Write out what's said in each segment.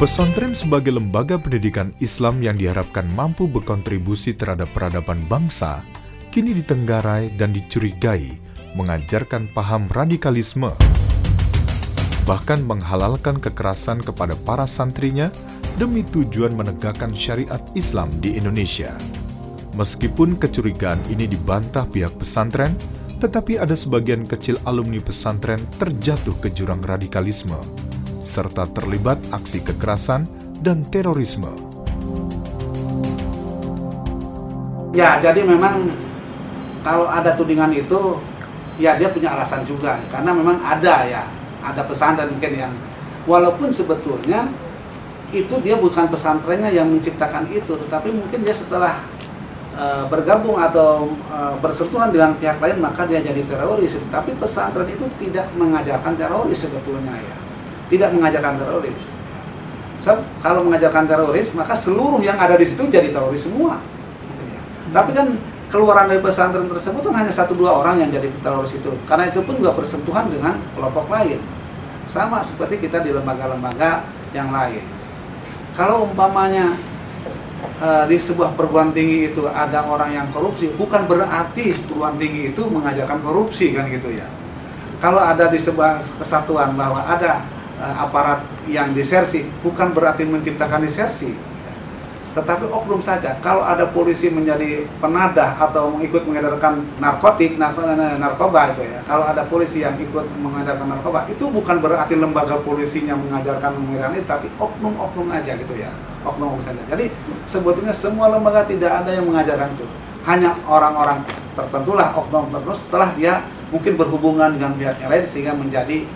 Pesantren sebagai lembaga pendidikan Islam yang diharapkan mampu berkontribusi terhadap peradaban bangsa, kini ditenggarai dan dicurigai mengajarkan paham radikalisme, bahkan menghalalkan kekerasan kepada para santrinya demi tujuan menegakkan syariat Islam di Indonesia. Meskipun kecurigaan ini dibantah pihak pesantren, tetapi ada sebagian kecil alumni pesantren terjatuh ke jurang radikalisme, serta terlibat aksi kekerasan dan terorisme. Ya, jadi memang kalau ada tudingan itu, ya dia punya alasan juga. Karena memang ada pesantren mungkin yang, walaupun sebetulnya itu dia bukan pesantrennya yang menciptakan itu, tetapi mungkin dia setelah bergabung atau bersentuhan dengan pihak lain, maka dia jadi teroris. Tapi pesantren itu tidak mengajarkan teroris sebetulnya ya. Tidak mengajarkan teroris. Kalau mengajarkan teroris, maka seluruh yang ada di situ jadi teroris semua. Tapi kan keluaran dari pesantren tersebut kan hanya 1-2 orang yang jadi teroris itu. Karena itu pun juga bersentuhan dengan kelompok lain. Sama seperti kita di lembaga-lembaga yang lain. Kalau umpamanya di sebuah perguruan tinggi itu ada orang yang korupsi, bukan berarti perguruan tinggi itu mengajarkan korupsi kan gitu ya. Kalau ada di sebuah kesatuan bahwa ada aparat yang disersi, bukan berarti menciptakan disersi, tetapi oknum saja. Kalau ada polisi menjadi penadah atau ikut mengedarkan narkoba itu ya. Kalau ada polisi yang ikut mengedarkan narkoba, itu bukan berarti lembaga polisinya mengajarkan mengedarkan itu, tapi oknum-oknum aja gitu ya. Oknum saja. Jadi sebetulnya semua lembaga tidak ada yang mengajarkan itu. Hanya orang-orang tertentulah oknum tertentu setelah dia mungkin berhubungan dengan pihak yang lain sehingga menjadi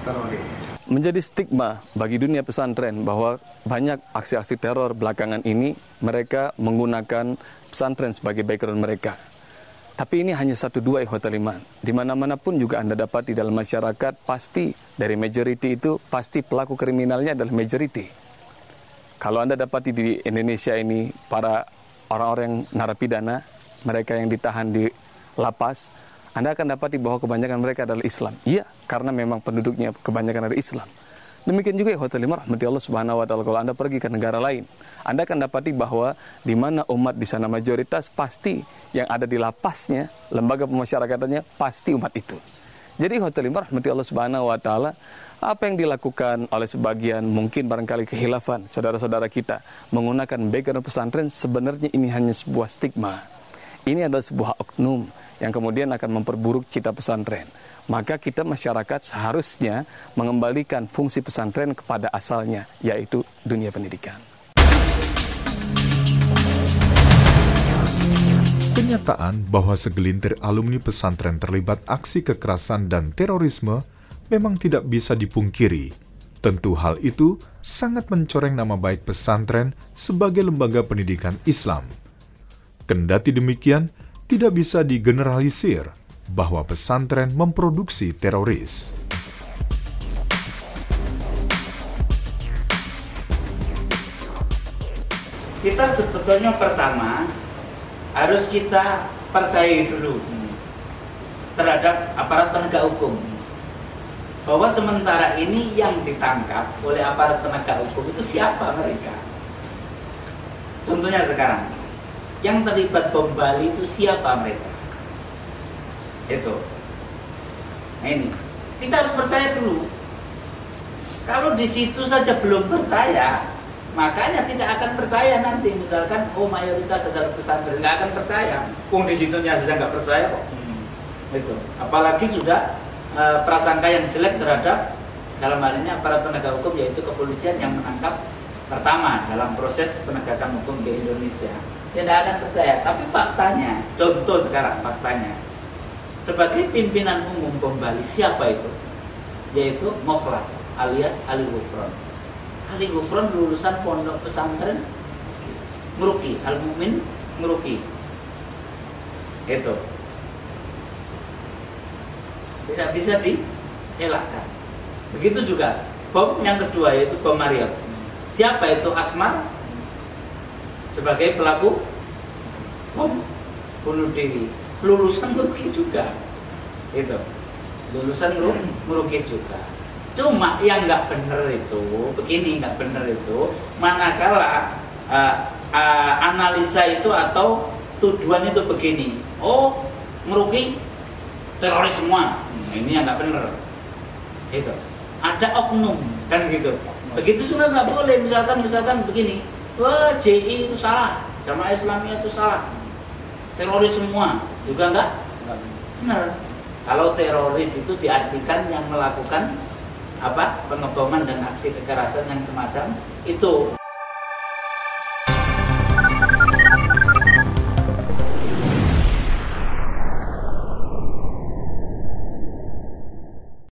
teroris. Menjadi stigma bagi dunia pesantren bahwa banyak aksi-aksi teror belakangan ini mereka menggunakan pesantren sebagai background mereka. Tapi ini hanya 1-2 ikhwatul iman. Di mana-mana pun juga Anda dapat di dalam masyarakat, pasti dari majority itu pasti pelaku kriminalnya adalah majority. Kalau Anda dapati di Indonesia ini para orang-orang narapidana, mereka yang ditahan di lapas, Anda akan dapati bahwa kebanyakan mereka adalah Islam. Iya, karena memang penduduknya kebanyakan dari Islam. Demikian juga ikhwatul iman rahmati Allah Subhanahu wa taala, kalau Anda pergi ke negara lain, Anda akan dapati bahwa di mana umat di sana mayoritas, pasti yang ada di lapasnya, lembaga pemasyarakatannya pasti umat itu. Jadi ikhwatul iman rahmati Allah Subhanahu wa taala, apa yang dilakukan oleh sebagian mungkin barangkali kehilafan saudara-saudara kita menggunakan background pesantren, sebenarnya ini hanya sebuah stigma. Ini adalah sebuah oknum yang kemudian akan memperburuk cita pesantren. Maka kita masyarakat seharusnya mengembalikan fungsi pesantren kepada asalnya, yaitu dunia pendidikan. Kenyataan bahwa segelintir alumni pesantren terlibat aksi kekerasan dan terorisme memang tidak bisa dipungkiri. Tentu hal itu sangat mencoreng nama baik pesantren sebagai lembaga pendidikan Islam. Kendati demikian, tidak bisa digeneralisir bahwa pesantren memproduksi teroris. Kita sebetulnya pertama harus kita percaya dulu terhadap aparat penegak hukum, bahwa sementara ini yang ditangkap oleh aparat penegak hukum itu siapa mereka. Contohnya sekarang, yang terlibat bom Bali itu siapa mereka? Itu. Nah ini, kita harus percaya dulu. Kalau di situ saja belum percaya, makanya tidak akan percaya nanti. Misalkan, mayoritas adalah pesantren, nggak akan percaya. Di situnya saja nggak percaya kok. Itu. Apalagi sudah prasangka yang jelek terhadap dalam hal ini aparat penegak hukum, yaitu kepolisian yang menangkap pertama dalam proses penegakan hukum di Indonesia. Tidak akan percaya. Tapi faktanya, contoh sekarang faktanya, sebagai pimpinan umum bom Bali siapa itu? Yaitu Mokhlas alias Ali Ghufron. Ali Ghufron lulusan pondok pesantren Ngeruki, Al-Mu'min Ngeruki. Itu bisa dielakkan. Begitu juga bom yang kedua, yaitu bom Maryam. Siapa itu? Asmar sebagai pelaku bom bunuh diri, lulusan Ngeruki juga. Itu lulusan Ngeruki juga. Cuma yang nggak benar itu begini, nggak benar itu manakala analisa itu atau tuduhan itu begini, oh merugi teroris semua, ini yang nggak benar. Itu ada oknum kan gitu. Begitu juga nggak boleh, misalkan begini, wah JI itu salah, Jamaah Islamiyah itu salah, teroris semua, juga nggak benar. Kalau teroris itu diartikan yang melakukan pengeboman dan aksi kekerasan yang semacam itu.